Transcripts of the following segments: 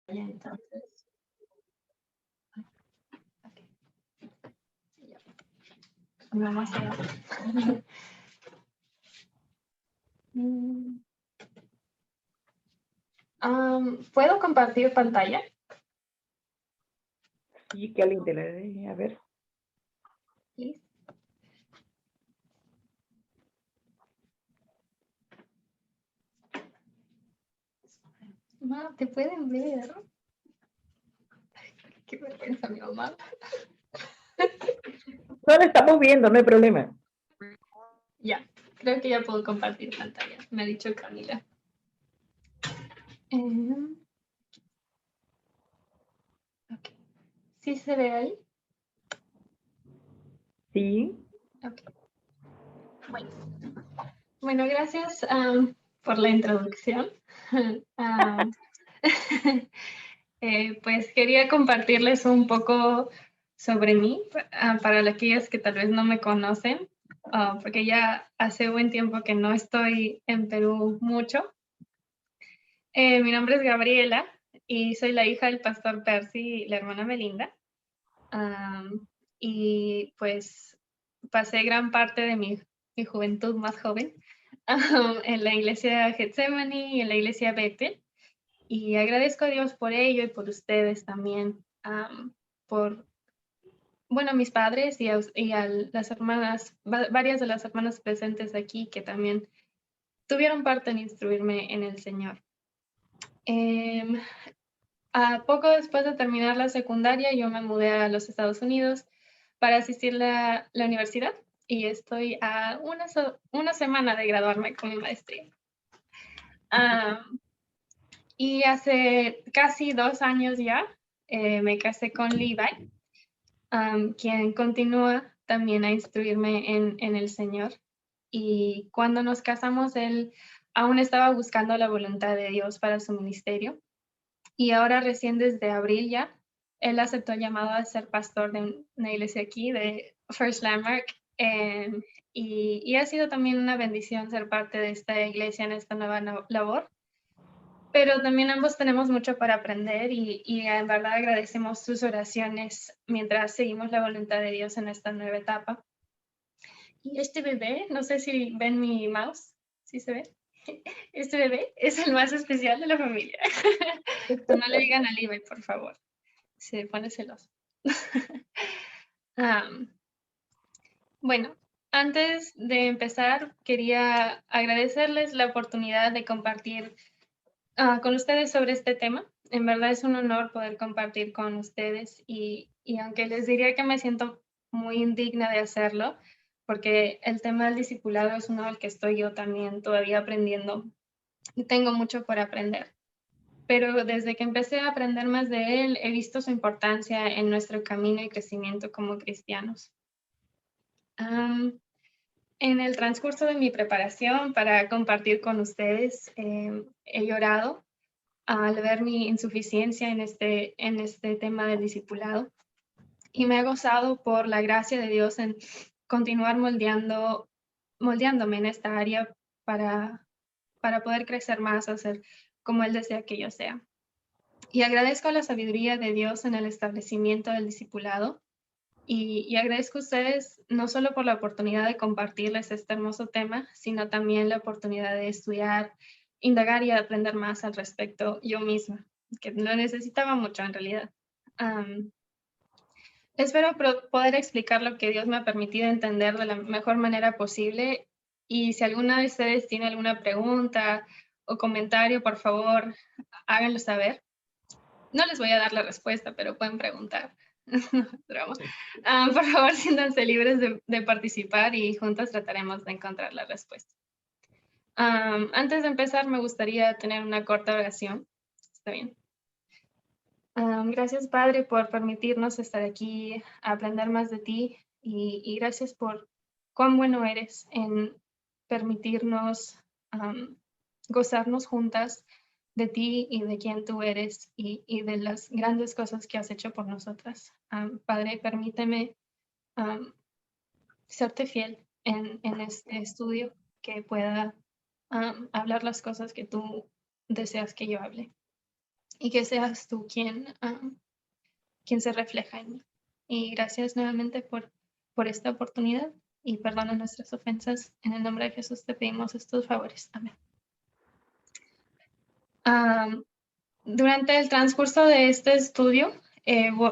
entonces. Okay. Vamos a ver. ¿Puedo compartir pantalla? Sí, que alguien te la dé, a ver. Please. Ma, ¿te pueden ver? Qué vergüenza, mi mamá. No la estamos viendo, no hay problema. Ya, creo que ya puedo compartir pantalla. Me ha dicho Camila. Okay. ¿Sí se ve ahí? Sí. Okay. Bueno, gracias por la introducción. Pues quería compartirles un poco sobre mí para aquellos que tal vez no me conocen, porque ya hace buen tiempo que no estoy en Perú mucho. Mi nombre es Gabriela y soy la hija del pastor Percy y la hermana Melinda. Y pues pasé gran parte de mi juventud más joven en la iglesia Getsemaní y en la iglesia Bethel. Y agradezco a Dios por ello y por ustedes también, por, bueno, mis padres y a las hermanas, varias de las hermanas presentes aquí que también tuvieron parte en instruirme en el Señor. A poco después de terminar la secundaria, yo me mudé a los Estados Unidos para asistir a la universidad y estoy a una semana de graduarme con mi maestría. Y hace casi 2 años ya me casé con Levi, quien continúa también a instruirme en el Señor. Y cuando nos casamos, él aún estaba buscando la voluntad de Dios para su ministerio. Y ahora recién desde abril ya, él aceptó el llamado a ser pastor de una iglesia aquí, de First Landmark. Y ha sido también una bendición ser parte de esta iglesia en esta nueva labor. Pero también ambos tenemos mucho para aprender y en verdad agradecemos sus oraciones mientras seguimos la voluntad de Dios en esta nueva etapa. Y este bebé, no sé si ven mi mouse, ¿sí se ve? Este bebé es el más especial de la familia. No le digan a Levi, por favor. Se pone celoso. Bueno, antes de empezar, quería agradecerles la oportunidad de compartir con ustedes sobre este tema. En verdad es un honor poder compartir con ustedes y aunque les diría que me siento muy indigna de hacerlo, porque el tema del discipulado es uno del que estoy yo también todavía aprendiendo y tengo mucho por aprender. Pero desde que empecé a aprender más de él, he visto su importancia en nuestro camino y crecimiento como cristianos. En el transcurso de mi preparación para compartir con ustedes, he llorado al ver mi insuficiencia en este tema del discipulado y me he gozado por la gracia de Dios en continuar moldeándome en esta área para poder crecer más, a ser como Él desea que yo sea. Y agradezco la sabiduría de Dios en el establecimiento del discipulado y agradezco a ustedes no solo por la oportunidad de compartirles este hermoso tema, sino también la oportunidad de estudiar, indagar y aprender más al respecto yo misma, que lo necesitaba mucho en realidad. Espero poder explicar lo que Dios me ha permitido entender de la mejor manera posible y si alguna de ustedes tiene alguna pregunta o comentario, por favor, háganlo saber. No les voy a dar la respuesta, pero pueden preguntar. Broma. Por favor, siéntanse libres de participar y juntas trataremos de encontrar la respuesta. Antes de empezar, me gustaría tener una corta oración. ¿Está bien? Gracias, Padre, por permitirnos estar aquí, a aprender más de ti y gracias por cuán bueno eres en permitirnos gozarnos juntas de ti y de quién tú eres y de las grandes cosas que has hecho por nosotras. Padre, permíteme serte fiel en este estudio, que pueda hablar las cosas que tú deseas que yo hable. y que seas tú quien se refleja en mí. Y gracias nuevamente por esta oportunidad y perdona nuestras ofensas. En el nombre de Jesús te pedimos estos favores. Amén. Durante el transcurso de este estudio,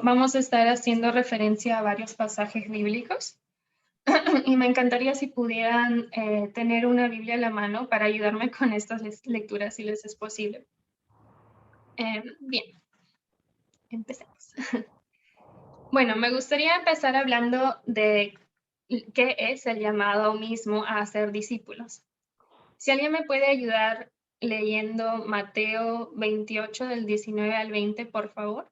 vamos a estar haciendo referencia a varios pasajes bíblicos y me encantaría si pudieran tener una Biblia a la mano para ayudarme con estas lecturas si les es posible. Bien, empecemos. Bueno, me gustaría empezar hablando de qué es el llamado mismo a ser discípulos. Si alguien me puede ayudar leyendo Mateo 28 del 19 al 20, por favor.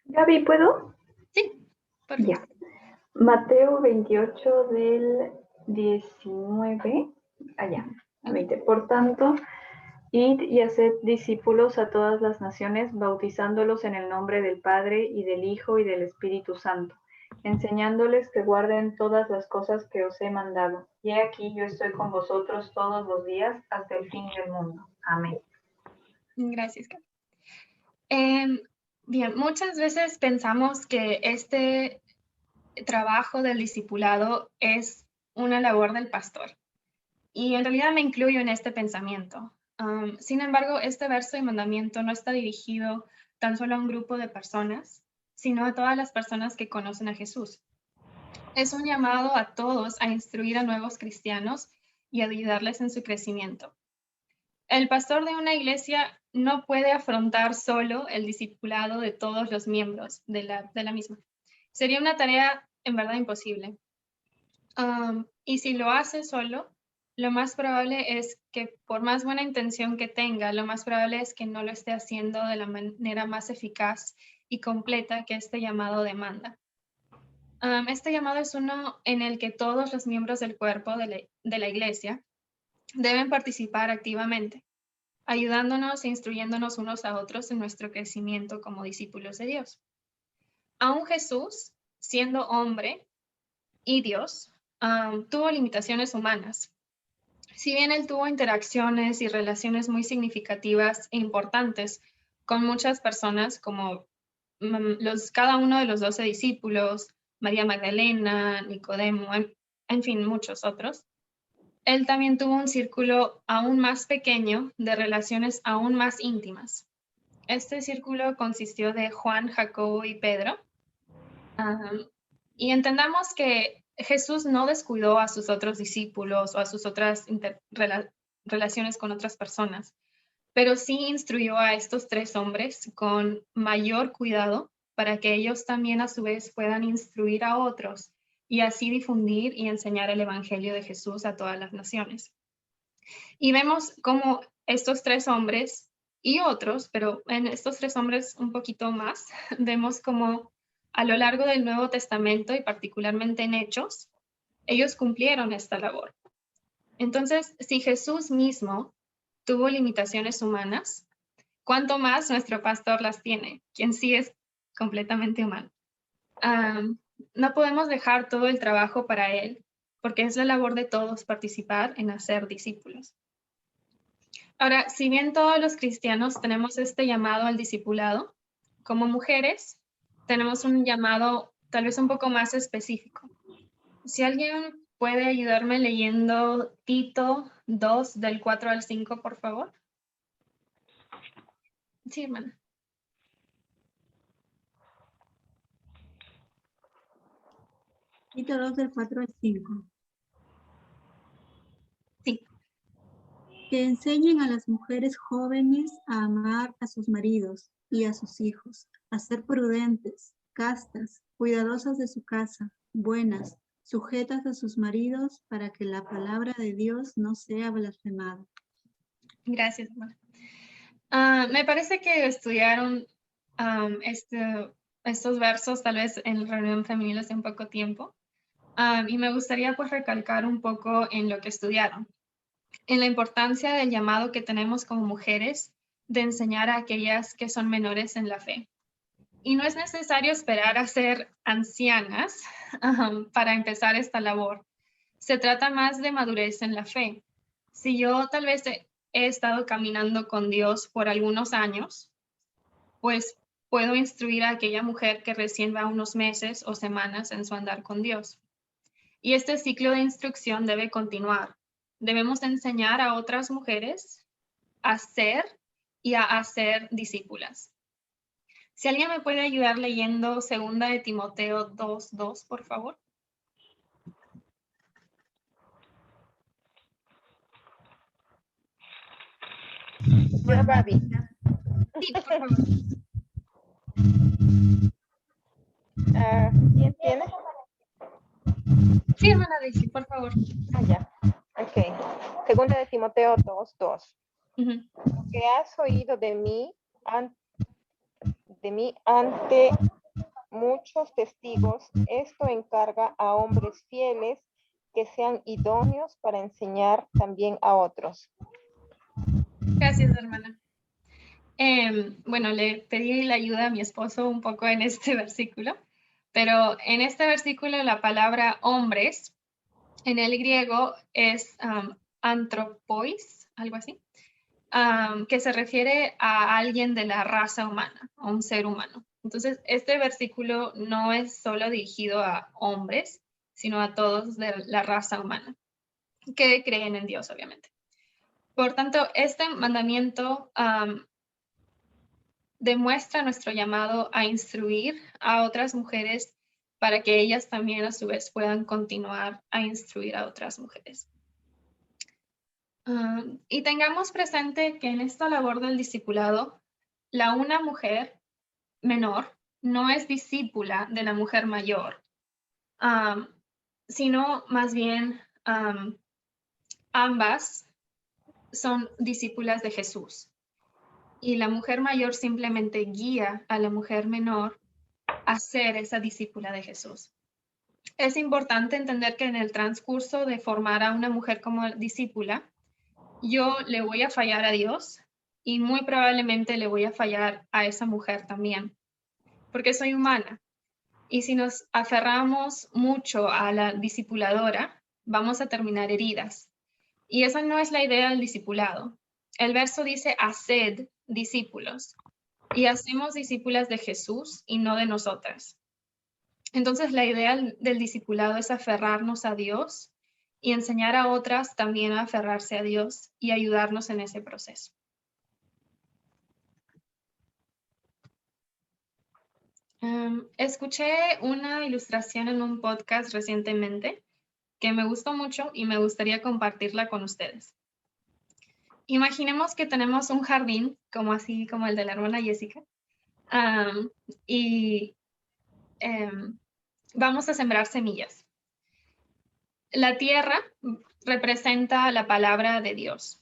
Gaby, ¿puedo? Sí, perfecto. Ya. Mateo 28 del 19 allá, al 20. Por tanto, id y haced discípulos a todas las naciones, bautizándolos en el nombre del Padre y del Hijo y del Espíritu Santo, enseñándoles que guarden todas las cosas que os he mandado. Y he aquí yo estoy con vosotros todos los días hasta el fin del mundo. Amén. Gracias, Karen. Bien, muchas veces pensamos que este trabajo del discipulado es una labor del pastor. Y en realidad me incluyo en este pensamiento. Sin embargo, este verso y mandamiento no está dirigido tan solo a un grupo de personas, sino a todas las personas que conocen a Jesús. Es un llamado a todos a instruir a nuevos cristianos y a ayudarles en su crecimiento. El pastor de una iglesia no puede afrontar solo el discipulado de todos los miembros de la misma. Sería una tarea en verdad imposible. Y si lo hace solo, lo más probable es que por más buena intención que tenga, lo más probable es que no lo esté haciendo de la manera más eficaz y completa que este llamado demanda. Este llamado es uno en el que todos los miembros del cuerpo de la iglesia deben participar activamente, ayudándonos e instruyéndonos unos a otros en nuestro crecimiento como discípulos de Dios. Aún Jesús, siendo hombre y Dios, tuvo limitaciones humanas. Si bien él tuvo interacciones y relaciones muy significativas e importantes con muchas personas, como cada uno de los 12 discípulos, María Magdalena, Nicodemo, en fin, muchos otros, él también tuvo un círculo aún más pequeño de relaciones aún más íntimas. Este círculo consistió de Juan, Jacobo y Pedro. Y entendamos que Jesús no descuidó a sus otros discípulos o a sus otras relaciones con otras personas, pero sí instruyó a estos tres hombres con mayor cuidado para que ellos también a su vez puedan instruir a otros y así difundir y enseñar el Evangelio de Jesús a todas las naciones. Y vemos cómo estos tres hombres y otros, pero en estos tres hombres un poquito más, vemos cómo a lo largo del Nuevo Testamento y particularmente en Hechos, ellos cumplieron esta labor. Entonces, si Jesús mismo tuvo limitaciones humanas, ¿cuánto más nuestro pastor las tiene, quien sí es completamente humano? No podemos dejar todo el trabajo para él, porque es la labor de todos participar en hacer discípulos. Ahora, si bien todos los cristianos tenemos este llamado al discipulado, como mujeres tenemos un llamado tal vez un poco más específico. Si alguien puede ayudarme leyendo Tito 2 del 4 al 5, por favor. Sí, hermana. Tito 2 del 4 al 5. Sí. Que enseñen a las mujeres jóvenes a amar a sus maridos y a sus hijos, a ser prudentes, castas, cuidadosas de su casa, buenas, sujetas a sus maridos para que la palabra de Dios no sea blasfemada. Gracias, hermana. Me parece que estudiaron estos versos tal vez en reunión femenil hace un poco tiempo. Y me gustaría pues recalcar un poco en lo que estudiaron. en la importancia del llamado que tenemos como mujeres de enseñar a aquellas que son menores en la fe. Y no es necesario esperar a ser ancianas para empezar esta labor. Se trata más de madurez en la fe. Si yo tal vez he estado caminando con Dios por algunos años, pues puedo instruir a aquella mujer que recién va unos meses o semanas en su andar con Dios. Y este ciclo de instrucción debe continuar. Debemos enseñar a otras mujeres a ser y a hacer discípulas. Si alguien me puede ayudar leyendo 2 de Timoteo 2:2, por favor. Yo, Babi. Sí, por favor. ¿Quién tiene? Sí, hermana Daisy, por favor. Ya. Ok. 2 de Timoteo 2:2. Ujú. Lo que has oído de mí ante muchos testigos, esto encarga a hombres fieles que sean idóneos para enseñar también a otros. Gracias, hermana. Bueno, le pedí la ayuda a mi esposo un poco en este versículo, pero en este versículo la palabra hombres en el griego es anthropois, algo así, que se refiere a alguien de la raza humana, a un ser humano. Entonces, este versículo no es solo dirigido a hombres, sino a todos de la raza humana, que creen en Dios, obviamente. Por tanto, este mandamiento demuestra nuestro llamado a instruir a otras mujeres para que ellas también a su vez puedan continuar a instruir a otras mujeres. Y tengamos presente que en esta labor del discipulado, una mujer menor no es discípula de la mujer mayor, sino más bien ambas son discípulas de Jesús. Y la mujer mayor simplemente guía a la mujer menor a ser esa discípula de Jesús. Es importante entender que en el transcurso de formar a una mujer como discípula, yo le voy a fallar a Dios y muy probablemente le voy a fallar a esa mujer también, porque soy humana. Y si nos aferramos mucho a la discipuladora, vamos a terminar heridas. Y esa no es la idea del discipulado. El verso dice, haced discípulos. Y hacemos discípulas de Jesús y no de nosotras. Entonces, la idea del discipulado es aferrarnos a Dios y enseñar a otras también a aferrarse a Dios y ayudarnos en ese proceso. Escuché una ilustración en un podcast recientemente que me gustó mucho y me gustaría compartirla con ustedes. Imaginemos que tenemos un jardín, así como el de la hermana Jessica, y vamos a sembrar semillas. La tierra representa la palabra de Dios.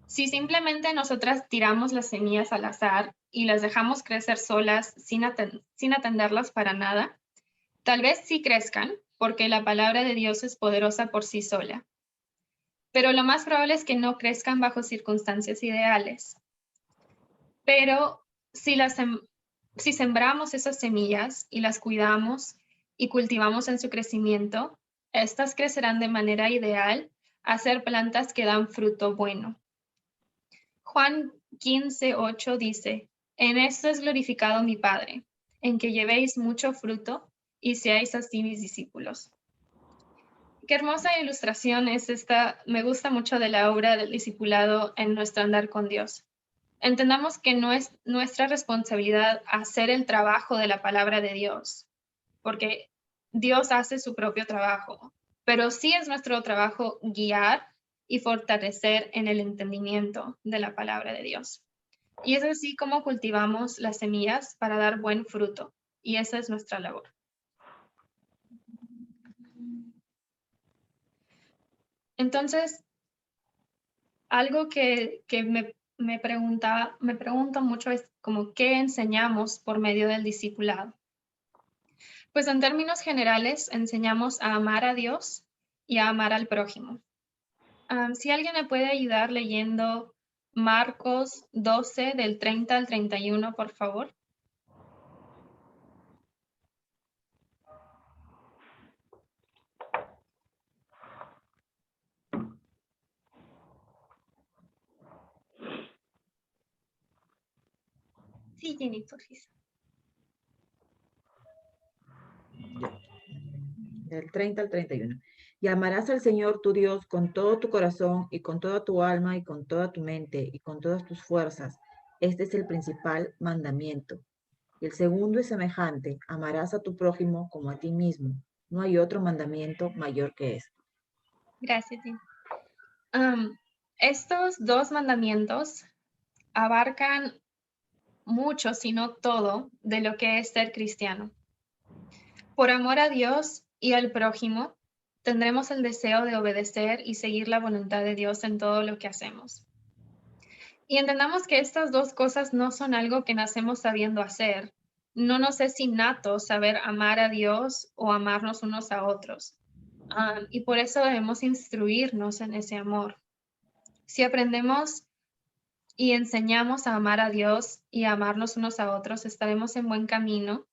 Si simplemente nosotras tiramos las semillas al azar y las dejamos crecer solas sin atenderlas para nada, tal vez sí crezcan porque la palabra de Dios es poderosa por sí sola. Pero lo más probable es que no crezcan bajo circunstancias ideales. Pero si sembramos esas semillas y las cuidamos y cultivamos en su crecimiento, estas crecerán de manera ideal a ser plantas que dan fruto bueno. Juan 15:8 dice, en esto es glorificado mi Padre, en que llevéis mucho fruto y seáis así mis discípulos. Qué hermosa ilustración es esta, me gusta mucho de la obra del discipulado en nuestro andar con Dios. Entendamos que no es nuestra responsabilidad hacer el trabajo de la palabra de Dios, porque Dios hace su propio trabajo, pero sí es nuestro trabajo guiar y fortalecer en el entendimiento de la palabra de Dios. Y es así como cultivamos las semillas para dar buen fruto, y esa es nuestra labor. Entonces, algo que me pregunto mucho es como qué enseñamos por medio del discipulado. Pues en términos generales enseñamos a amar a Dios y a amar al prójimo. Si alguien me puede ayudar leyendo Marcos 12 del 30 al 31, por favor. Sí, Jenny, porfis. Del 30 al 31. Y amarás al Señor tu Dios con todo tu corazón y con toda tu alma y con toda tu mente y con todas tus fuerzas. Este es el principal mandamiento. Y el segundo es semejante, amarás a tu prójimo como a ti mismo. No hay otro mandamiento mayor que este. Gracias, Jenny. Estos dos mandamientos abarcan mucho, si no todo, de lo que es ser cristiano. Por amor a Dios y al prójimo, tendremos el deseo de obedecer y seguir la voluntad de Dios en todo lo que hacemos. Y entendamos que estas dos cosas no son algo que nacemos sabiendo hacer. No nos es innato saber amar a Dios o amarnos unos a otros. Y por eso debemos instruirnos en ese amor. Si aprendemos y enseñamos a amar a Dios y a amarnos unos a otros, estaremos en buen camino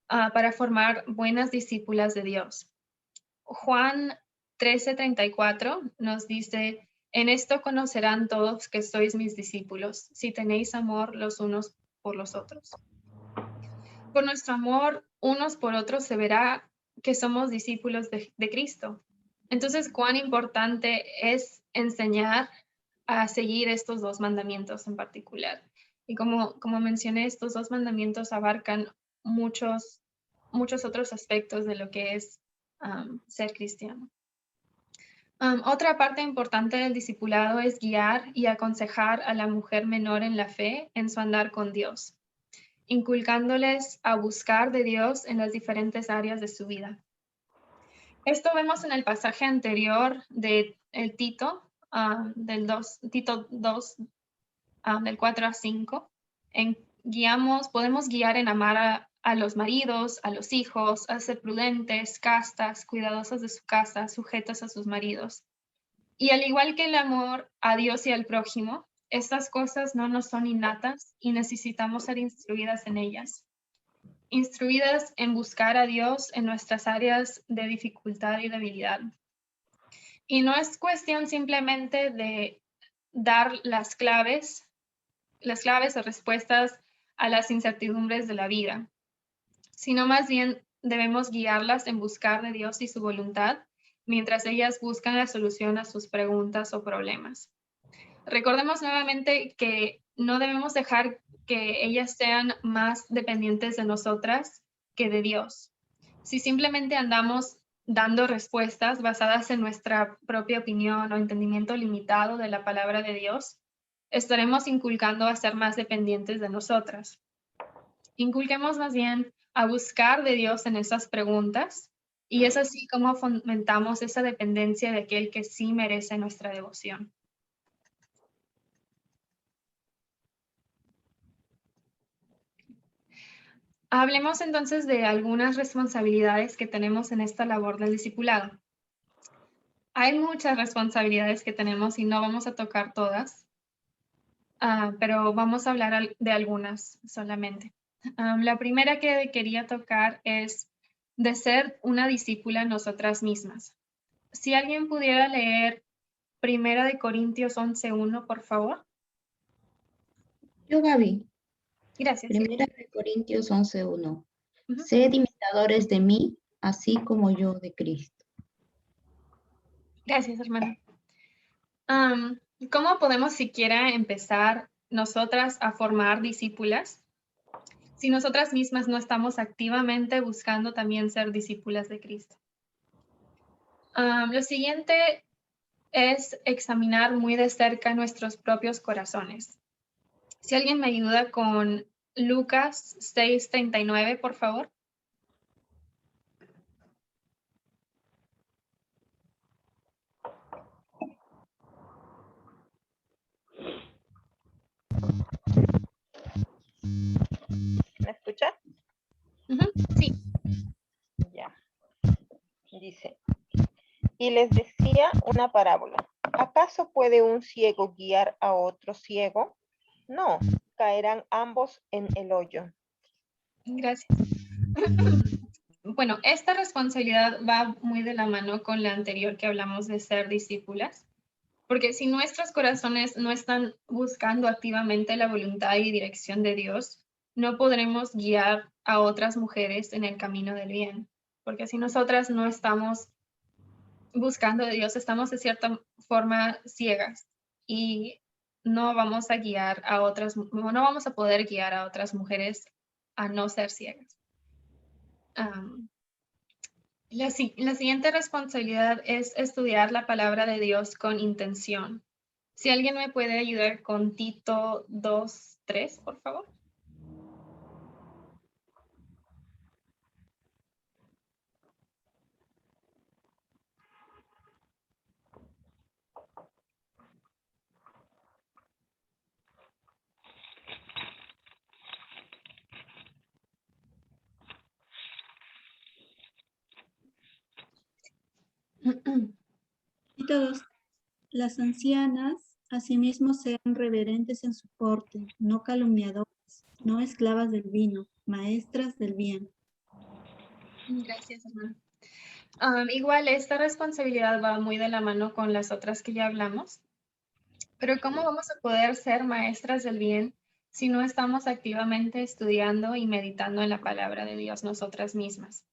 para formar buenas discípulas de Dios. Juan 13:34 nos dice, en esto conocerán todos que sois mis discípulos, si tenéis amor los unos por los otros. Por nuestro amor unos por otros se verá que somos discípulos de Cristo. Entonces, cuán importante es enseñar a seguir estos dos mandamientos en particular. Y como mencioné, estos dos mandamientos abarcan muchos otros aspectos de lo que es ser cristiano. Otra parte importante del discipulado es guiar y aconsejar a la mujer menor en la fe en su andar con Dios, inculcándoles a buscar de Dios en las diferentes áreas de su vida. Esto vemos en el pasaje anterior de Tito, Tito 2, del 4 a 5. Podemos guiar en amar a los maridos, a los hijos, a ser prudentes, castas, cuidadosas de su casa, sujetas a sus maridos. Y al igual que el amor a Dios y al prójimo, estas cosas no nos son innatas y necesitamos ser instruidas en ellas. Instruidas en buscar a Dios en nuestras áreas de dificultad y debilidad. Y no es cuestión simplemente de dar las claves o respuestas a las incertidumbres de la vida, sino más bien debemos guiarlas en buscar de Dios y su voluntad, mientras ellas buscan la solución a sus preguntas o problemas. Recordemos nuevamente que no debemos dejar que ellas sean más dependientes de nosotras que de Dios. Si simplemente andamos dando respuestas basadas en nuestra propia opinión o entendimiento limitado de la palabra de Dios, estaremos inculcando a ser más dependientes de nosotras. Inculquemos más bien a buscar de Dios en esas preguntas, y es así como fomentamos esa dependencia de aquel que sí merece nuestra devoción. Hablemos entonces de algunas responsabilidades que tenemos en esta labor del discipulado. Hay muchas responsabilidades que tenemos y no vamos a tocar todas, pero vamos a hablar de algunas solamente. La primera que quería tocar es de ser una discípula nosotras mismas. Si alguien pudiera leer 1 Corintios 11:1, por favor. Yo, Gaby. Gracias. 1 Corintios 11:1. Sed imitadores de mí, así como yo de Cristo. Gracias, hermano. ¿Cómo podemos siquiera empezar nosotras a formar discípulas si nosotras mismas no estamos activamente buscando también ser discípulas de Cristo? Lo siguiente es examinar muy de cerca nuestros propios corazones. Si alguien me ayuda con Lucas 6:39, por favor. ¿Me escucha? Sí. Ya. Dice, y les decía una parábola. ¿Acaso puede un ciego guiar a otro ciego? No, caerán ambos en el hoyo. Gracias. Bueno, esta responsabilidad va muy de la mano con la anterior que hablamos de ser discípulas, porque si nuestros corazones no están buscando activamente la voluntad y dirección de Dios, no podremos guiar a otras mujeres en el camino del bien, porque si nosotras no estamos buscando de Dios, estamos de cierta forma ciegas y no vamos a guiar a otras, no vamos a poder guiar a otras mujeres a no ser ciegas. La siguiente responsabilidad es estudiar la palabra de Dios con intención. Si alguien me puede ayudar con Tito 2:3, por favor. Y todos, las ancianas, asimismo, sean reverentes en su porte, no calumniadoras, no esclavas del vino, maestras del bien. Gracias, hermano. Igual esta responsabilidad va muy de la mano con las otras que ya hablamos, pero ¿cómo vamos a poder ser maestras del bien si no estamos activamente estudiando y meditando en la palabra de Dios nosotras mismas?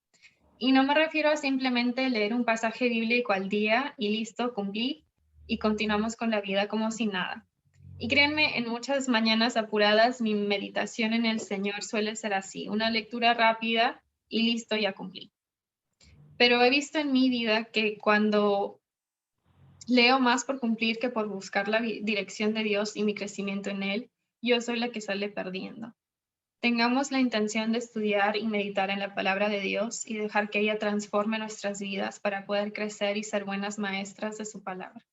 Y no me refiero a simplemente leer un pasaje bíblico al día y listo, cumplí, y continuamos con la vida como si nada. Y créanme, en muchas mañanas apuradas, mi meditación en el Señor suele ser así, una lectura rápida y listo, ya cumplí. Pero he visto en mi vida que cuando leo más por cumplir que por buscar la dirección de Dios y mi crecimiento en Él, yo soy la que sale perdiendo. Tengamos la intención de estudiar y meditar en la palabra de Dios y dejar que ella transforme nuestras vidas para poder crecer y ser buenas maestras de su palabra.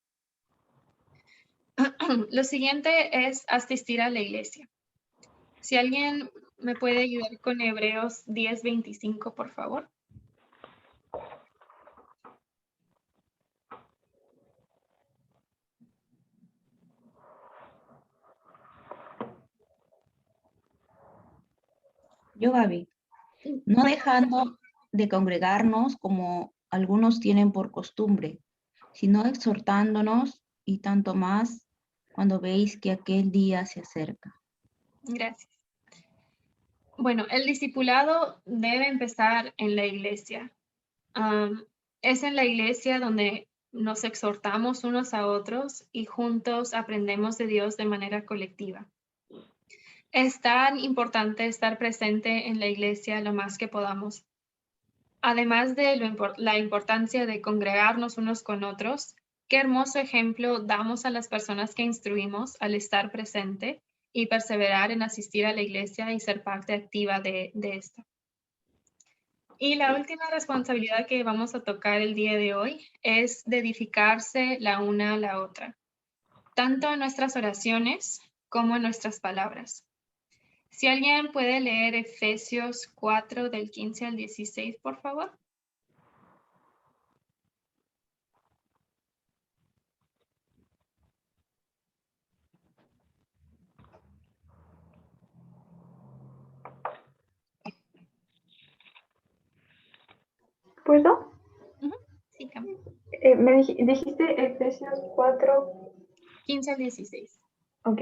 Lo siguiente es asistir a la iglesia. Si alguien me puede ayudar con Hebreos 10:25, por favor. Yo, Gaby, no dejando de congregarnos como algunos tienen por costumbre, sino exhortándonos y tanto más cuando veis que aquel día se acerca. Gracias. Bueno, el discipulado debe empezar en la iglesia. Es en la iglesia donde nos exhortamos unos a otros y juntos aprendemos de Dios de manera colectiva. Es tan importante estar presente en la iglesia lo más que podamos. Además de la importancia de congregarnos unos con otros, qué hermoso ejemplo damos a las personas que instruimos al estar presente y perseverar en asistir a la iglesia y ser parte activa de esta. Y la última responsabilidad que vamos a tocar el día de hoy es de edificarse la una a la otra, tanto en nuestras oraciones como en nuestras palabras. Si alguien puede leer Efesios 4 del 15 al 16, por favor. ¿Puedo? Sí, Cami. Me dijiste Efesios 4. 15 al 16. Ok.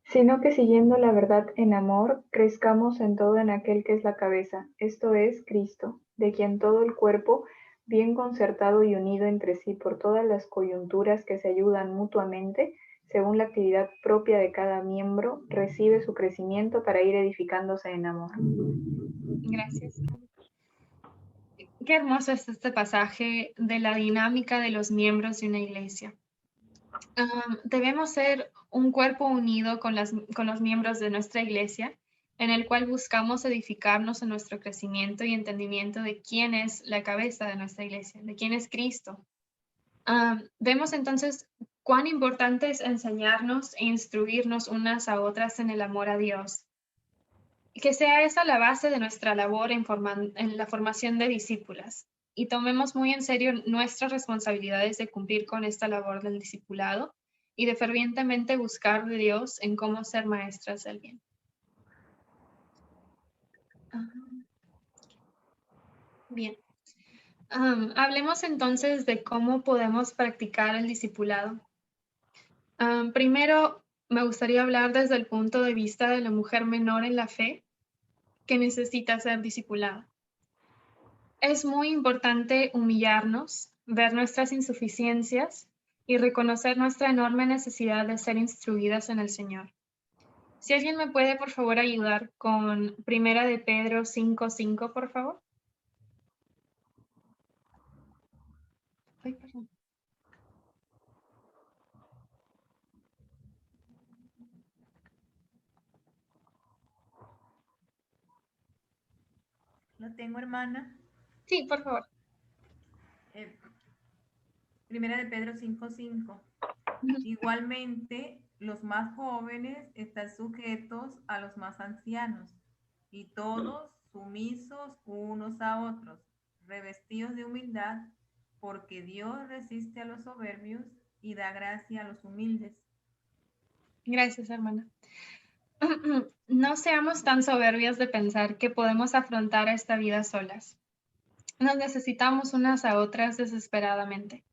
Sino que siguiendo la verdad en amor, crezcamos en todo en aquel que es la cabeza, esto es Cristo, de quien todo el cuerpo, bien concertado y unido entre sí por todas las coyunturas que se ayudan mutuamente, según la actividad propia de cada miembro, recibe su crecimiento para ir edificándose en amor. Gracias. Qué hermoso es este pasaje de la dinámica de los miembros de una iglesia. Debemos ser un cuerpo unido con los miembros de nuestra iglesia, en el cual buscamos edificarnos en nuestro crecimiento y entendimiento de quién es la cabeza de nuestra iglesia, de quién es Cristo. Vemos entonces cuán importante es enseñarnos e instruirnos unas a otras en el amor a Dios. Que sea esa la base de nuestra labor en la formación de discípulas. y tomemos muy en serio nuestras responsabilidades de cumplir con esta labor del discipulado y de fervientemente buscar de Dios en cómo ser maestras del bien. Bien. Hablemos entonces de cómo podemos practicar el discipulado. Primero, me gustaría hablar desde el punto de vista de la mujer menor en la fe que necesita ser discipulada. Es muy importante humillarnos, ver nuestras insuficiencias y reconocer nuestra enorme necesidad de ser instruidas en el Señor. Si alguien me puede, por favor, ayudar con 1 de Pedro 5:5, por favor. Ay, perdón. Lo tengo, hermana. Sí, por favor. Primera de Pedro 5:5. Igualmente, los más jóvenes están sujetos a los más ancianos, y todos sumisos unos a otros, revestidos de humildad, porque Dios resiste a los soberbios y da gracia a los humildes. Gracias, hermana. No seamos tan soberbias de pensar que podemos afrontar esta vida solas. Nos necesitamos unas a otras desesperadamente.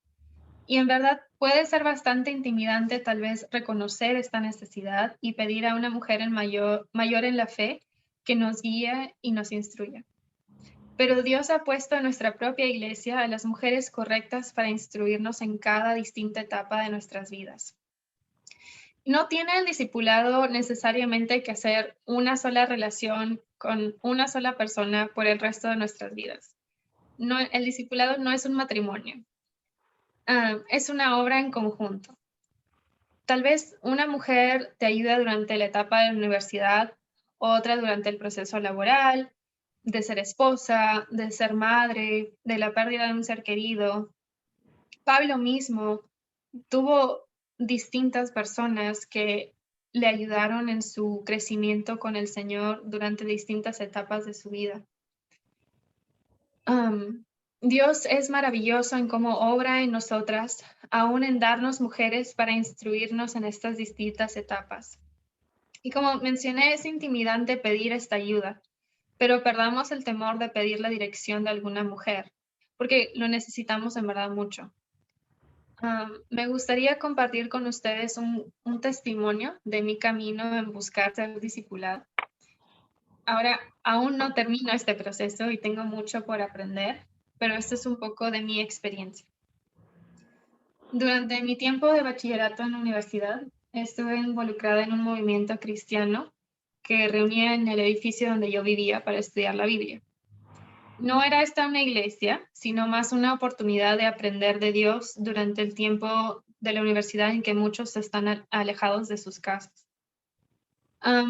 Y en verdad puede ser bastante intimidante tal vez reconocer esta necesidad y pedir a una mujer mayor en la fe que nos guíe y nos instruya. Pero Dios ha puesto en nuestra propia iglesia a las mujeres correctas para instruirnos en cada distinta etapa de nuestras vidas. No tiene el discipulado necesariamente que hacer una sola relación con una sola persona por el resto de nuestras vidas. No, el discipulado no es un matrimonio. Es una obra en conjunto. Tal vez una mujer te ayuda durante la etapa de la universidad, otra durante el proceso laboral, de ser esposa, de ser madre, de la pérdida de un ser querido. Pablo mismo tuvo distintas personas que le ayudaron en su crecimiento con el Señor durante distintas etapas de su vida. Dios es maravilloso en cómo obra en nosotras, aún en darnos mujeres para instruirnos en estas distintas etapas. Y como mencioné, es intimidante pedir esta ayuda, pero perdamos el temor de pedir la dirección de alguna mujer, porque lo necesitamos en verdad mucho. Me gustaría compartir con ustedes un testimonio de mi camino en buscar ser discipulada. Ahora, aún no termino este proceso y tengo mucho por aprender, pero esto es un poco de mi experiencia. Durante mi tiempo de bachillerato en la universidad, estuve involucrada en un movimiento cristiano que reunía en el edificio donde yo vivía para estudiar la Biblia. No era esta una iglesia, sino más una oportunidad de aprender de Dios durante el tiempo de la universidad en que muchos están alejados de sus casas.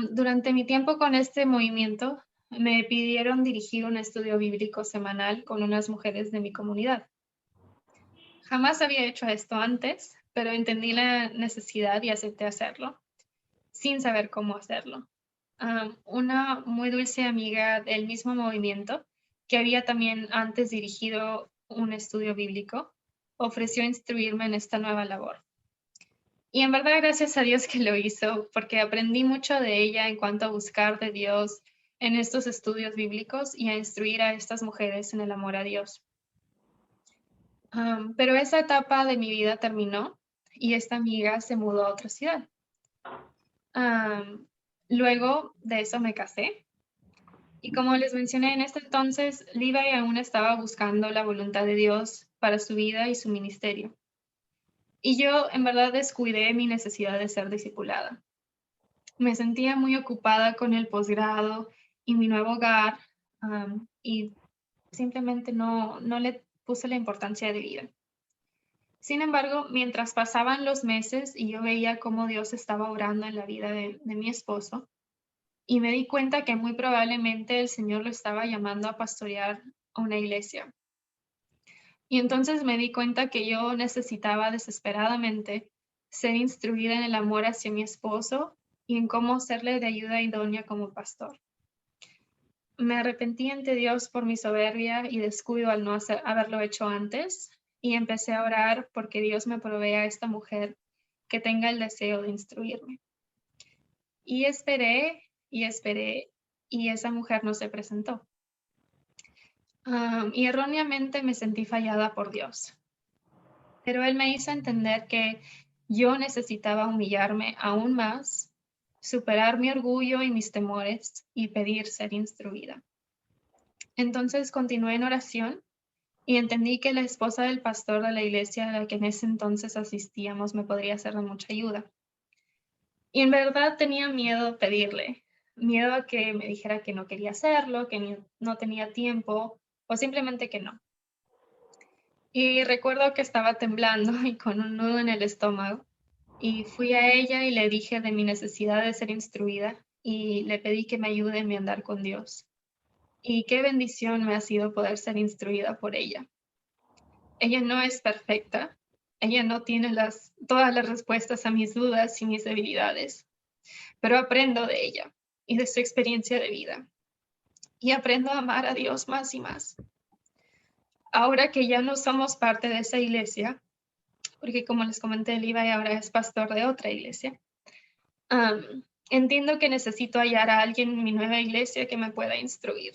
Durante mi tiempo con este movimiento, me pidieron dirigir un estudio bíblico semanal con unas mujeres de mi comunidad. Jamás había hecho esto antes, pero entendí la necesidad y acepté hacerlo, sin saber cómo hacerlo. Una muy dulce amiga del mismo movimiento, que había también antes dirigido un estudio bíblico, ofreció instruirme en esta nueva labor. Y en verdad, gracias a Dios que lo hizo, porque aprendí mucho de ella en cuanto a buscar de Dios en estos estudios bíblicos y a instruir a estas mujeres en el amor a Dios. Pero esa etapa de mi vida terminó y esta amiga se mudó a otra ciudad. Luego de eso me casé. Y como les mencioné en este entonces, Levi aún estaba buscando la voluntad de Dios para su vida y su ministerio. Y yo en verdad descuidé mi necesidad de ser discipulada. Me sentía muy ocupada con el posgrado y mi nuevo hogar y simplemente no le puse la importancia de vida. Sin embargo, mientras pasaban los meses y yo veía cómo Dios estaba obrando en la vida de mi esposo, y me di cuenta que muy probablemente el Señor lo estaba llamando a pastorear a una iglesia. Y entonces me di cuenta que yo necesitaba desesperadamente ser instruida en el amor hacia mi esposo y en cómo serle de ayuda idónea como pastor. me arrepentí ante Dios por mi soberbia y descuido al no haberlo hecho antes, y empecé a orar porque Dios me provea a esta mujer que tenga el deseo de instruirme. Y esperé, y esa mujer no se presentó. Y erróneamente me sentí fallada por Dios. Pero Él me hizo entender que yo necesitaba humillarme aún más, superar mi orgullo y mis temores y pedir ser instruida. Entonces continué en oración y entendí que la esposa del pastor de la iglesia a la que en ese entonces asistíamos me podría ser de mucha ayuda. Y en verdad tenía miedo pedirle, miedo a que me dijera que no quería hacerlo, que no tenía tiempo o simplemente que no. Y recuerdo que estaba temblando y con un nudo en el estómago. Y fui a ella y le dije de mi necesidad de ser instruida y le pedí que me ayude en mi andar con Dios. Y qué bendición me ha sido poder ser instruida por ella. Ella no es perfecta, ella no tiene todas las respuestas a mis dudas y mis debilidades, pero aprendo de ella y de su experiencia de vida. Y aprendo a amar a Dios más y más. Ahora que ya no somos parte de esa iglesia, porque como les comenté, Levi ahora es pastor de otra iglesia, entiendo que necesito hallar a alguien en mi nueva iglesia que me pueda instruir.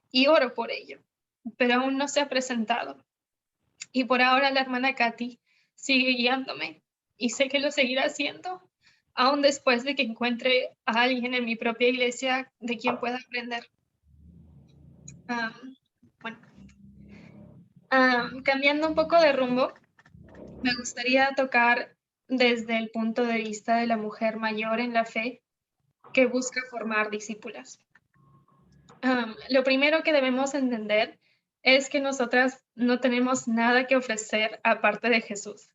Y oro por ello, pero aún no se ha presentado. Y por ahora la hermana Katy sigue guiándome y sé que lo seguirá haciendo, aún después de que encuentre a alguien en mi propia iglesia de quien pueda aprender. Cambiando un poco de rumbo, me gustaría tocar desde el punto de vista de la mujer mayor en la fe que busca formar discípulas. Lo primero que debemos entender es que nosotras no tenemos nada que ofrecer aparte de Jesús.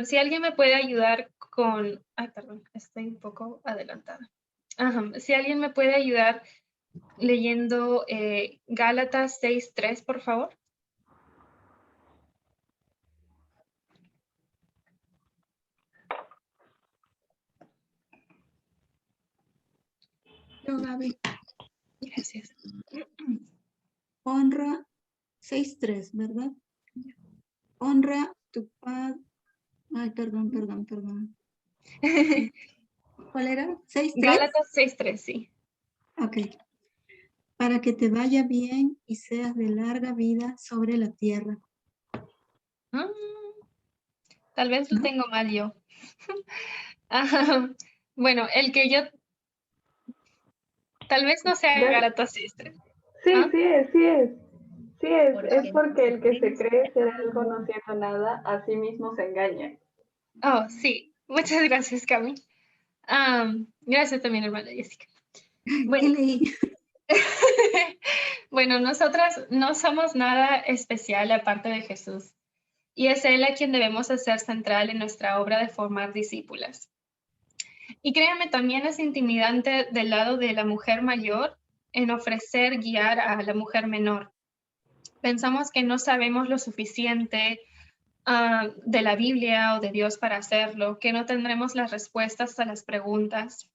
Si alguien me puede ayudar con... Ay, perdón, estoy un poco adelantada. Si alguien me puede ayudar leyendo Gálatas 6:3, por favor. Yo, Gaby. Gracias. Honra 6:3, ¿verdad? Honra tu padre. Ay, perdón. ¿Cuál era? 6:3. Gálatas 6:3, sí. Ok. Para que te vaya bien y seas de larga vida sobre la tierra. Tal vez lo ¿No? tengo mal yo. Bueno, el que yo... Tal vez no sea Gálatas 6:3. Sí, ¿Ah? sí es. Es porque el que se cree ser algo no siendo nada, a sí mismo se engaña. Oh, sí. Muchas gracias, Cami. Gracias también, hermana Jessica. Bueno, ¿Qué leí? bueno, nosotras no somos nada especial aparte de Jesús. Y es Él a quien debemos hacer central en nuestra obra de formar discípulas. Y créanme, también es intimidante del lado de la mujer mayor en ofrecer guiar a la mujer menor. Pensamos que no sabemos lo suficiente de la Biblia o de Dios para hacerlo, que no tendremos las respuestas a las preguntas.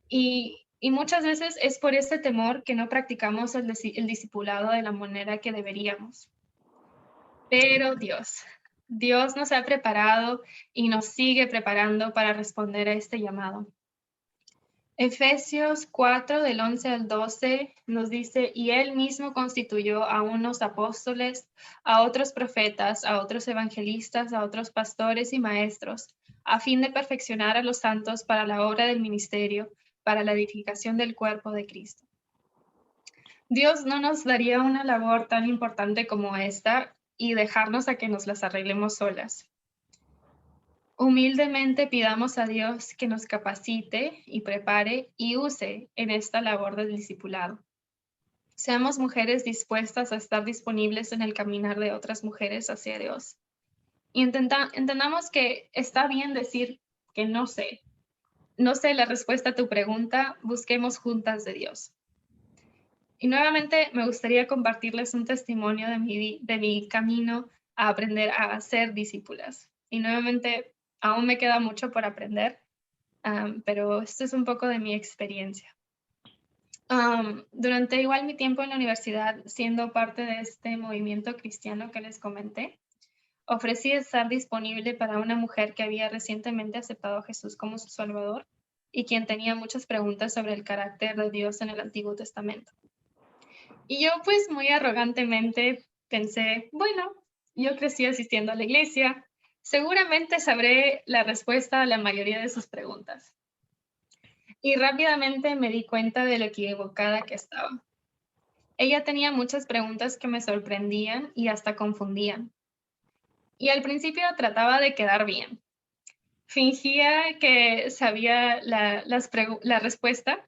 Y muchas veces es por ese temor que no practicamos el discipulado de la manera que deberíamos. Pero Dios nos ha preparado y nos sigue preparando para responder a este llamado. Efesios 4, del 11 al 12, nos dice, y Él mismo constituyó a unos apóstoles, a otros profetas, a otros evangelistas, a otros pastores y maestros, a fin de perfeccionar a los santos para la obra del ministerio, para la edificación del cuerpo de Cristo. Dios no nos daría una labor tan importante como esta y dejarnos a que nos las arreglemos solas. Humildemente pidamos a Dios que nos capacite y prepare y use en esta labor del discipulado. Seamos mujeres dispuestas a estar disponibles en el caminar de otras mujeres hacia Dios. Y entendamos que está bien decir que no sé la respuesta a tu pregunta, busquemos juntas de Dios. Y nuevamente me gustaría compartirles un testimonio de mi camino a aprender a ser discípulas. Y nuevamente, aún me queda mucho por aprender, pero esto es un poco de mi experiencia. Durante igual mi tiempo en la universidad, siendo parte de este movimiento cristiano que les comenté, ofrecí estar disponible para una mujer que había recientemente aceptado a Jesús como su Salvador y quien tenía muchas preguntas sobre el carácter de Dios en el Antiguo Testamento. Y yo pues muy arrogantemente pensé, bueno, yo crecí asistiendo a la iglesia, seguramente sabré la respuesta a la mayoría de sus preguntas. Y rápidamente me di cuenta de lo equivocada que estaba. Ella tenía muchas preguntas que me sorprendían y hasta confundían. Y al principio trataba de quedar bien. Fingía que sabía la respuesta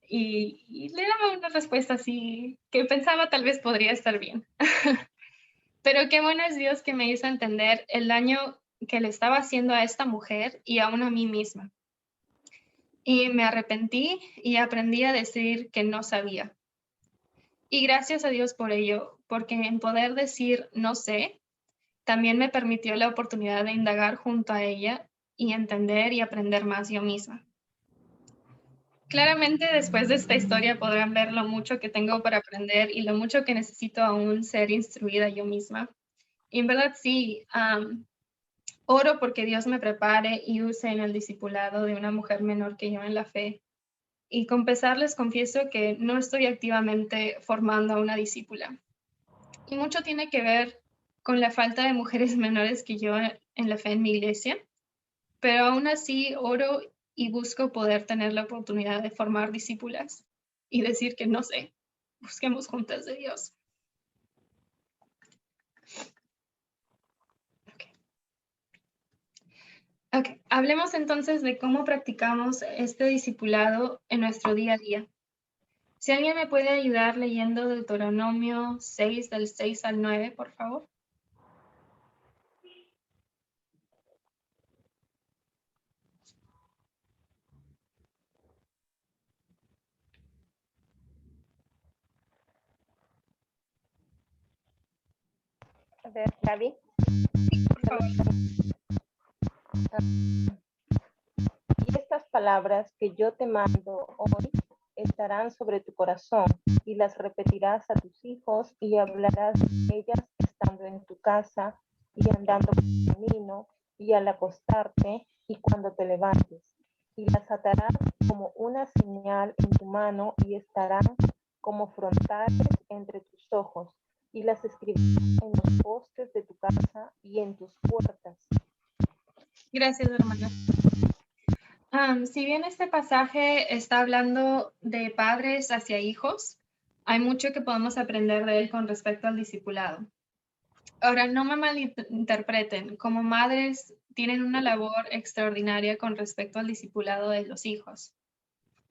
y le daba una respuesta así que pensaba tal vez podría estar bien. Pero qué bueno es Dios que me hizo entender el daño que le estaba haciendo a esta mujer y aún a mí misma. Y me arrepentí y aprendí a decir que no sabía. Y gracias a Dios por ello, porque en poder decir no sé, también me permitió la oportunidad de indagar junto a ella y entender y aprender más yo misma. Claramente después de esta historia podrán ver lo mucho que tengo para aprender y lo mucho que necesito aún ser instruida yo misma. Y en verdad sí, oro porque Dios me prepare y use en el discipulado de una mujer menor que yo en la fe. Y con pesar les confieso que no estoy activamente formando a una discípula. Y mucho tiene que ver con la falta de mujeres menores que yo en la fe en mi iglesia, pero aún así oro y busco poder tener la oportunidad de formar discípulas y decir que no sé, busquemos juntas de Dios. Okay. Hablemos entonces de cómo practicamos este discipulado en nuestro día a día. Si alguien me puede ayudar leyendo Deuteronomio 6, del 6 al 9, por favor. A ver, Gaby. Por favor. Y estas palabras que yo te mando hoy estarán sobre tu corazón y las repetirás a tus hijos y hablarás de ellas estando en tu casa y andando por el camino y al acostarte y cuando te levantes. Y las atarás como una señal en tu mano y estarán como frontales entre tus ojos y las escribirás en los postes de tu casa y en tus puertas. Gracias, hermana. Si bien este pasaje está hablando de padres hacia hijos, hay mucho que podemos aprender de él con respecto al discipulado. Ahora, no me malinterpreten, como madres tienen una labor extraordinaria con respecto al discipulado de los hijos.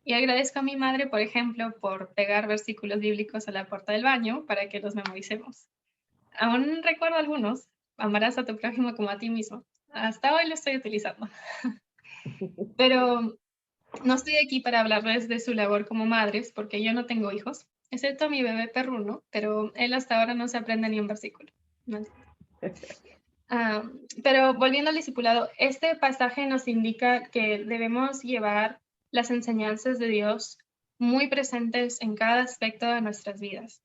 Y agradezco a mi madre, por ejemplo, por pegar versículos bíblicos a la puerta del baño para que los memoricemos. Aún recuerdo algunos, amarás a tu prójimo como a ti mismo. Hasta hoy lo estoy utilizando. Pero no estoy aquí para hablarles de su labor como madres, porque yo no tengo hijos, excepto a mi bebé perruno, pero él hasta ahora no se aprende ni un versículo. No pero volviendo al discipulado, este pasaje nos indica que debemos llevar las enseñanzas de Dios muy presentes en cada aspecto de nuestras vidas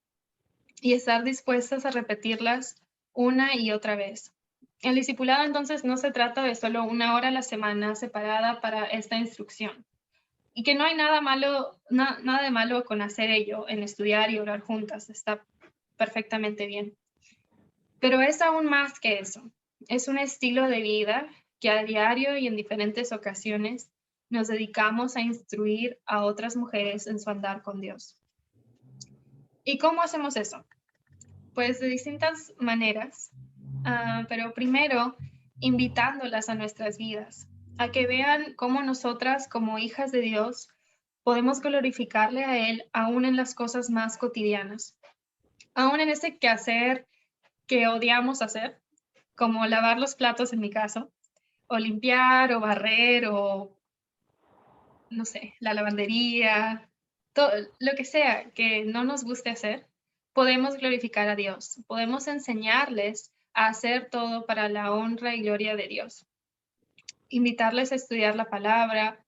y estar dispuestas a repetirlas una y otra vez. El discipulado entonces no se trata de solo una hora a la semana separada para esta instrucción y que no hay nada de malo con hacer ello, en estudiar y orar juntas, está perfectamente bien. Pero es aún más que eso. Es un estilo de vida que a diario y en diferentes ocasiones nos dedicamos a instruir a otras mujeres en su andar con Dios. ¿Y cómo hacemos eso? Pues de distintas maneras, pero primero invitándolas a nuestras vidas, a que vean cómo nosotras como hijas de Dios podemos glorificarle a Él aún en las cosas más cotidianas, aún en ese quehacer que odiamos hacer, como lavar los platos en mi caso, o limpiar, o barrer, o no sé, la lavandería, todo, lo que sea que no nos guste hacer, podemos glorificar a Dios, podemos enseñarles a hacer todo para la honra y gloria de Dios. Invitarles a estudiar la palabra,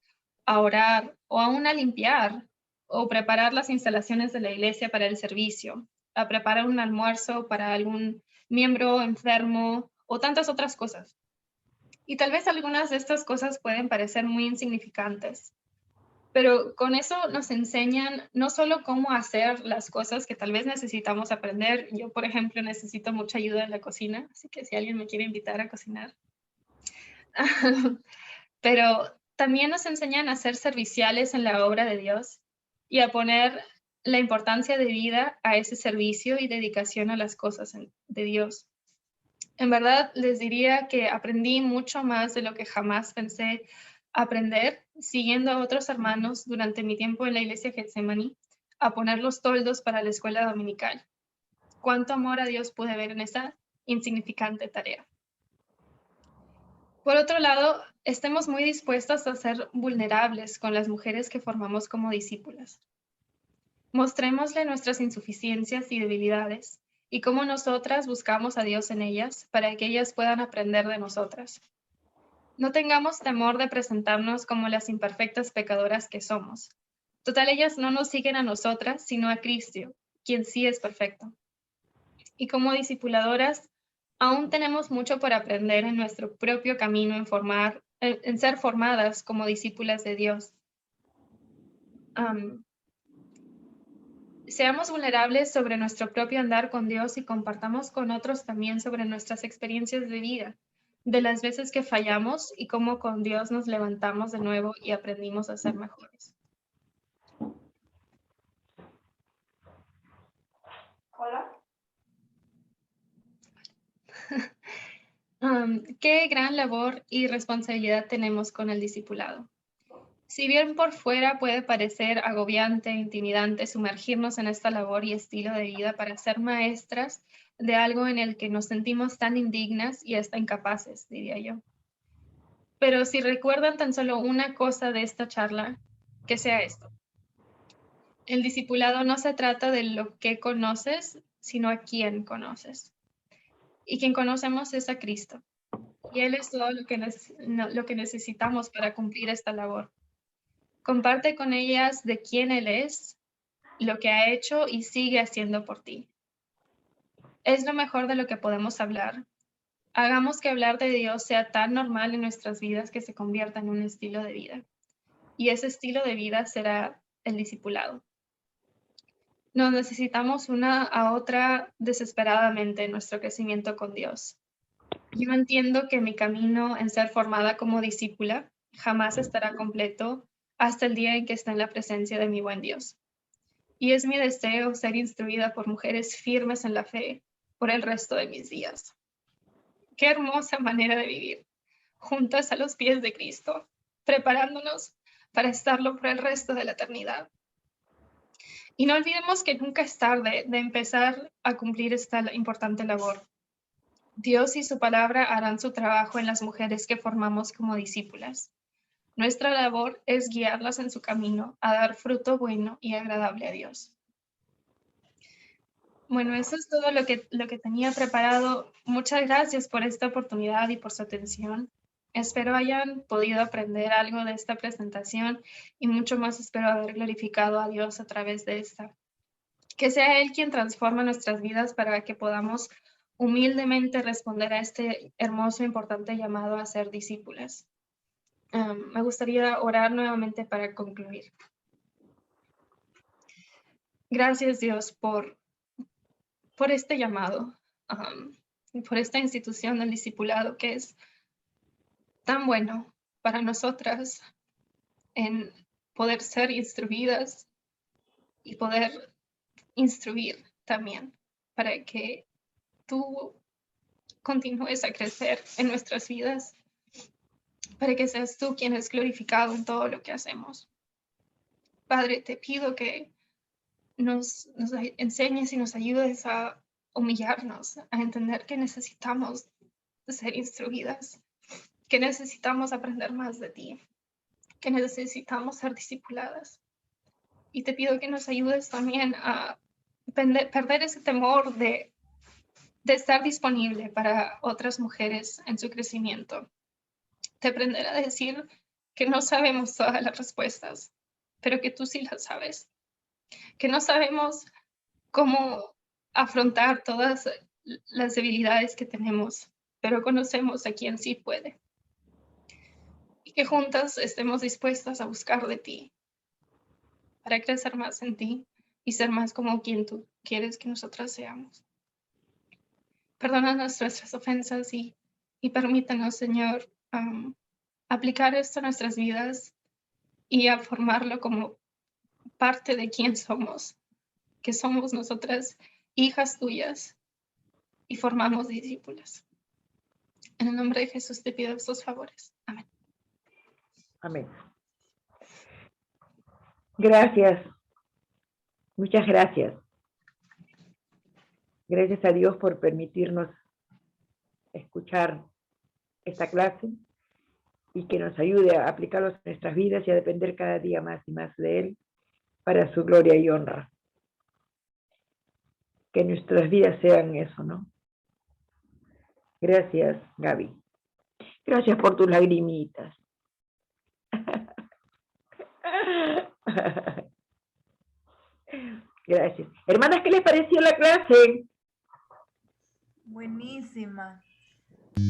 a orar o aún a limpiar o preparar las instalaciones de la iglesia para el servicio, a preparar un almuerzo para algún miembro enfermo o tantas otras cosas. Y tal vez algunas de estas cosas pueden parecer muy insignificantes, pero con eso nos enseñan no solo cómo hacer las cosas que tal vez necesitamos aprender. Yo, por ejemplo, necesito mucha ayuda en la cocina, así que si alguien me quiere invitar a cocinar. Pero también nos enseñan a ser serviciales en la obra de Dios y a poner la importancia de vida a ese servicio y dedicación a las cosas de Dios. En verdad, les diría que aprendí mucho más de lo que jamás pensé aprender siguiendo a otros hermanos durante mi tiempo en la iglesia Getsemaní a poner los toldos para la escuela dominical. Cuánto amor a Dios pude ver en esa insignificante tarea. Por otro lado, estemos muy dispuestas a ser vulnerables con las mujeres que formamos como discípulas. Mostrémosle nuestras insuficiencias y debilidades y cómo nosotras buscamos a Dios en ellas para que ellas puedan aprender de nosotras. No tengamos temor de presentarnos como las imperfectas pecadoras que somos. Total, ellas no nos siguen a nosotras, sino a Cristo, quien sí es perfecto. Y como discipuladoras, aún tenemos mucho por aprender en nuestro propio camino en ser formadas como discípulas de Dios. Seamos vulnerables sobre nuestro propio andar con Dios y compartamos con otros también sobre nuestras experiencias de vida, de las veces que fallamos y cómo con Dios nos levantamos de nuevo y aprendimos a ser mejores. Hola. Qué gran labor y responsabilidad tenemos con el discipulado. Si bien por fuera puede parecer agobiante e intimidante sumergirnos en esta labor y estilo de vida para ser maestras de algo en el que nos sentimos tan indignas y hasta incapaces, diría yo. Pero si recuerdan tan solo una cosa de esta charla, que sea esto. El discipulado no se trata de lo que conoces, sino a quién conoces. Y quien conocemos es a Cristo. Y Él es todo lo que necesitamos para cumplir esta labor. Comparte con ellas de quién Él es, lo que ha hecho y sigue haciendo por ti. Es lo mejor de lo que podemos hablar. Hagamos que hablar de Dios sea tan normal en nuestras vidas que se convierta en un estilo de vida. Y ese estilo de vida será el discipulado. Nos necesitamos una a otra desesperadamente en nuestro crecimiento con Dios. Yo entiendo que mi camino en ser formada como discípula jamás estará completo hasta el día en que esté en la presencia de mi buen Dios. Y es mi deseo ser instruida por mujeres firmes en la fe por el resto de mis días. Qué hermosa manera de vivir, juntas a los pies de Cristo, preparándonos para estarlo por el resto de la eternidad. Y no olvidemos que nunca es tarde de empezar a cumplir esta importante labor. Dios y su palabra harán su trabajo en las mujeres que formamos como discípulas. Nuestra labor es guiarlas en su camino a dar fruto bueno y agradable a Dios. Bueno, eso es todo lo que tenía preparado. Muchas gracias por esta oportunidad y por su atención. Espero hayan podido aprender algo de esta presentación y mucho más espero haber glorificado a Dios a través de esta. Que sea Él quien transforma nuestras vidas para que podamos humildemente responder a este hermoso e importante llamado a ser discípulas. Me gustaría orar nuevamente para concluir. Gracias, Dios, por este llamado, por esta institución del discipulado que es tan bueno para nosotras en poder ser instruidas y poder instruir también para que tú continúes a crecer en nuestras vidas, para que seas tú quien es glorificado en todo lo que hacemos. Padre, te pido que nos enseñes y nos ayudes a humillarnos, a entender que necesitamos ser instruidas, que necesitamos aprender más de ti, que necesitamos ser discipuladas. Y te pido que nos ayudes también a perder ese temor de estar disponible para otras mujeres en su crecimiento, de aprender a decir que no sabemos todas las respuestas, pero que tú sí las sabes. Que no sabemos cómo afrontar todas las debilidades que tenemos, pero conocemos a quien sí puede. Y que juntas estemos dispuestas a buscar de ti, para crecer más en ti y ser más como quien tú quieres que nosotras seamos. Perdona nuestras ofensas y permítanos, Señor, aplicar esto a nuestras vidas y a formarlo como parte de quién somos, que somos nosotras hijas tuyas y formamos discípulas. En el nombre de Jesús te pido estos favores. Amén. Amén. Gracias. Muchas gracias. Gracias a Dios por permitirnos escuchar esta clase y que nos ayude a aplicarlos en nuestras vidas y a depender cada día más y más de Él para su gloria y honra. Que nuestras vidas sean eso, ¿no? Gracias, Gaby. Gracias por tus lagrimitas. Gracias. Hermanas, ¿qué les pareció la clase? Buenísima.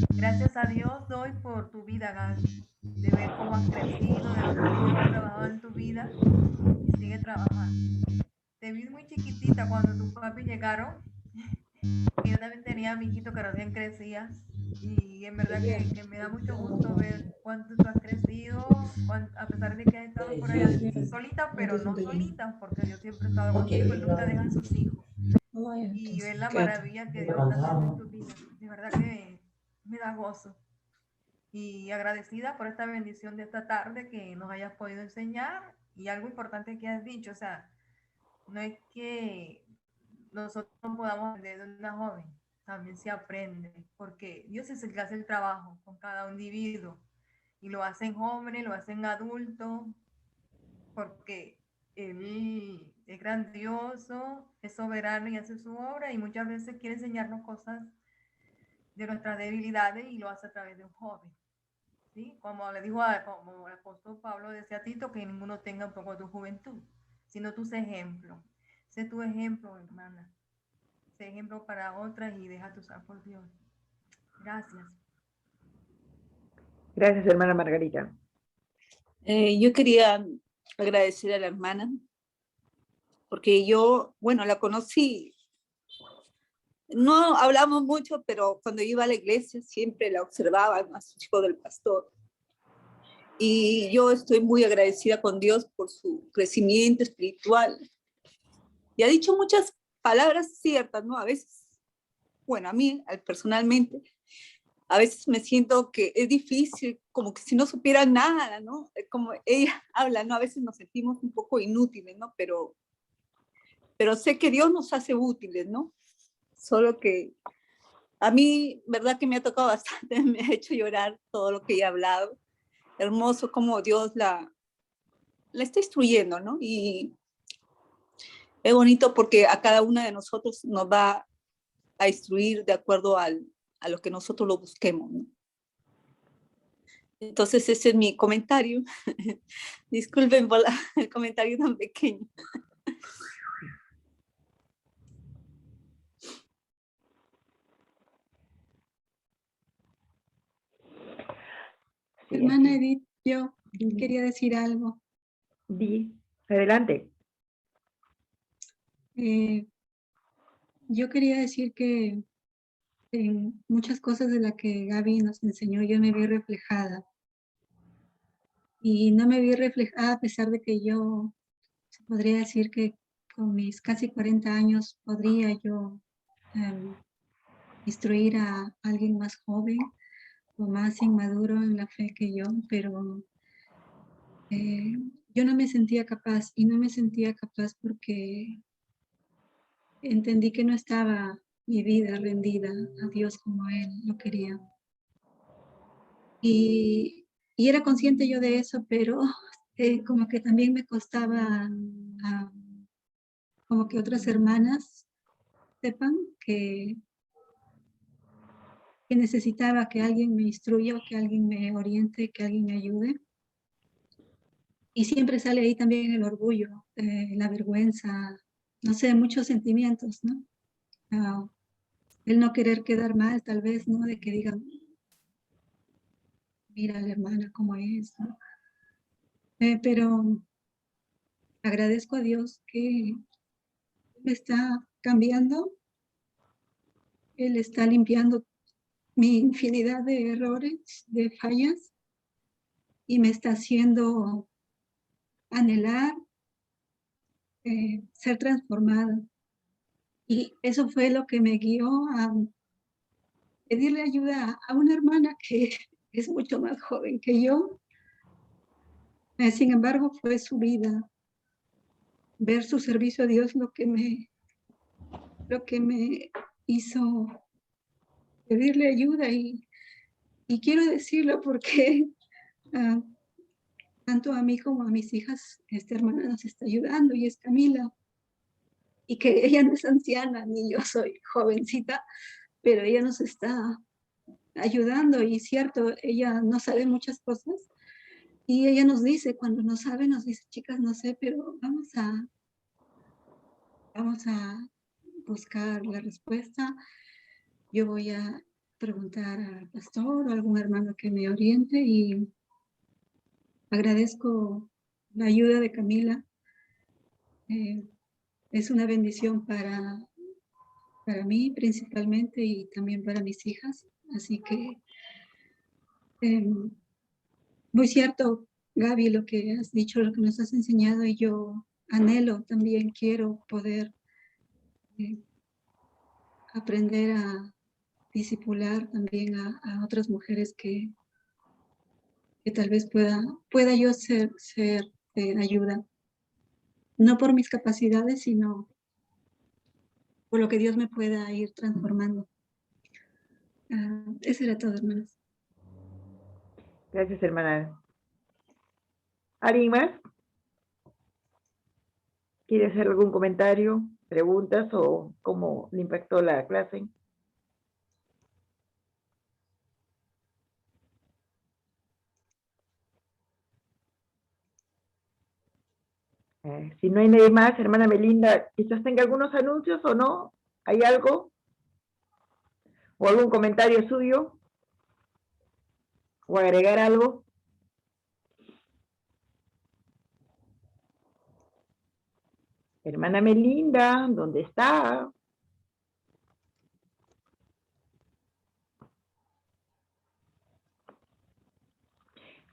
Gracias a Dios doy por tu vida, Gaby, de ver cómo has crecido, de lo que Dios ha trabajado en tu vida y sigue trabajando. Te vi muy chiquitita cuando tus papis llegaron, porque yo también tenía amiguito que recién crecía y en verdad que me da mucho gusto ver cuánto tú has crecido, a pesar de que has estado por allá solita, pero no solita, porque Dios siempre ha estado contigo y nunca deja a sus hijos. Y ver la maravilla que Dios está haciendo en tu vida, de verdad que me da gozo. Y agradecida por esta bendición de esta tarde que nos hayas podido enseñar y algo importante que has dicho, o sea, no es que nosotros podamos aprender de una joven, también se aprende, porque Dios es el que hace el trabajo con cada individuo y lo hacen jóvenes, lo hacen adultos, porque Él es grandioso, es soberano y hace su obra y muchas veces quiere enseñarnos cosas de nuestras debilidades y lo hace a través de un joven. ¿Sí? Como le dijo como el apóstol Pablo decía a Tito, que ninguno tenga un poco de tu juventud, sino tus ejemplos. Sé tu ejemplo, hermana. Sé ejemplo para otras y déjate usar por Dios. Gracias. Gracias, hermana Margarita. Yo quería agradecer a la hermana, porque yo, bueno, la conocí. No hablamos mucho, pero cuando iba a la iglesia siempre la observaba, a su hijo del pastor. Y yo estoy muy agradecida con Dios por su crecimiento espiritual. Y ha dicho muchas palabras ciertas, ¿no? A veces, bueno, a mí personalmente, a veces me siento que es difícil, como que si no supiera nada, ¿no? Como ella habla, ¿no? A veces nos sentimos un poco inútiles, ¿no? Pero sé que Dios nos hace útiles, ¿no? Solo que a mí, verdad que me ha tocado bastante, me ha hecho llorar todo lo que ella ha hablado. Hermoso como Dios la está instruyendo, ¿no? Y es bonito porque a cada una de nosotros nos va a instruir de acuerdo a lo que nosotros lo busquemos, ¿no? Entonces ese es mi comentario. Disculpen por el comentario tan pequeño. Sí, Hermana así. Edith, yo quería decir algo. Di, adelante. Yo quería decir que en muchas cosas de las que Gaby nos enseñó, yo me vi reflejada. Y no me vi reflejada a pesar de que yo, se podría decir que con mis casi 40 años podría yo instruir a alguien más joven o más inmaduro en la fe que yo, pero yo no me sentía capaz, y no me sentía capaz porque entendí que no estaba mi vida rendida a Dios como Él lo quería. Y era consciente yo de eso, pero como que también me costaba como que otras hermanas sepan que necesitaba que alguien me instruya o que alguien me oriente, que alguien me ayude. Y siempre sale ahí también el orgullo, la vergüenza, no sé, muchos sentimientos, ¿no? Ah, el no querer quedar mal, tal vez, ¿no? De que digan, mira la hermana cómo es, ¿no? Pero agradezco a Dios que me está cambiando, Él está limpiando mi infinidad de errores, de fallas, y me está haciendo anhelar ser transformada. Y eso fue lo que me guió a pedirle ayuda a una hermana que es mucho más joven que yo. Sin embargo, fue su vida, ver su servicio a Dios lo que me hizo pedirle ayuda. Y quiero decirlo porque ah, tanto a mí como a mis hijas, esta hermana nos está ayudando y es Camila. Y que ella no es anciana, ni yo soy jovencita, pero ella nos está ayudando y cierto, ella no sabe muchas cosas y ella nos dice, cuando no sabe, nos dice, chicas, no sé, pero vamos a buscar la respuesta. Yo voy a preguntar al pastor o a algún hermano que me oriente y agradezco la ayuda de Camila. Es una bendición para mí principalmente y también para mis hijas. Así que muy cierto, Gaby, lo que has dicho, lo que nos has enseñado, y yo anhelo también, quiero poder aprender a discipular también a otras mujeres que tal vez pueda yo ser de ayuda, no por mis capacidades, sino por lo que Dios me pueda ir transformando. Eso era todo, hermanos. Gracias, hermana. ¿Alguien más? ¿Quiere hacer algún comentario, preguntas o cómo le impactó la clase? Si no hay nadie más, hermana Melinda, quizás tenga algunos anuncios o no. ¿Hay algo? ¿O algún comentario suyo? ¿O agregar algo? Hermana Melinda, ¿dónde está?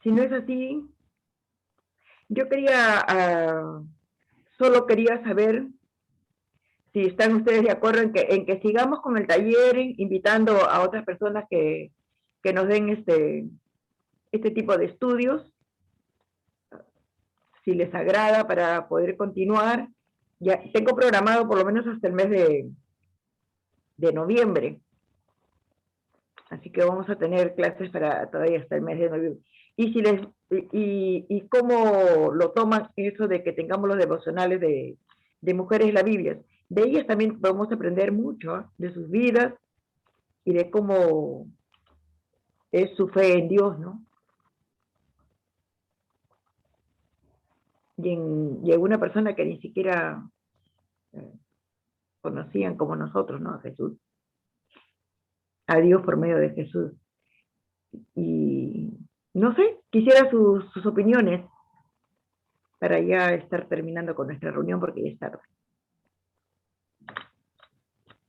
Si no es así, yo solo quería saber si están ustedes de acuerdo en que sigamos con el taller, invitando a otras personas que nos den este tipo de estudios, si les agrada, para poder continuar. Ya tengo programado por lo menos hasta el mes de noviembre, así que vamos a tener clases para todavía hasta el mes de noviembre. Y cómo lo toman eso de que tengamos los devocionales de mujeres en la Biblia. De ellas también podemos aprender mucho, de sus vidas y de cómo es su fe en Dios, ¿no? Y en una persona que ni siquiera conocían como nosotros, ¿no? A Jesús. A Dios por medio de Jesús. Y no sé, quisiera sus opiniones para ya estar terminando con nuestra reunión porque ya es tarde.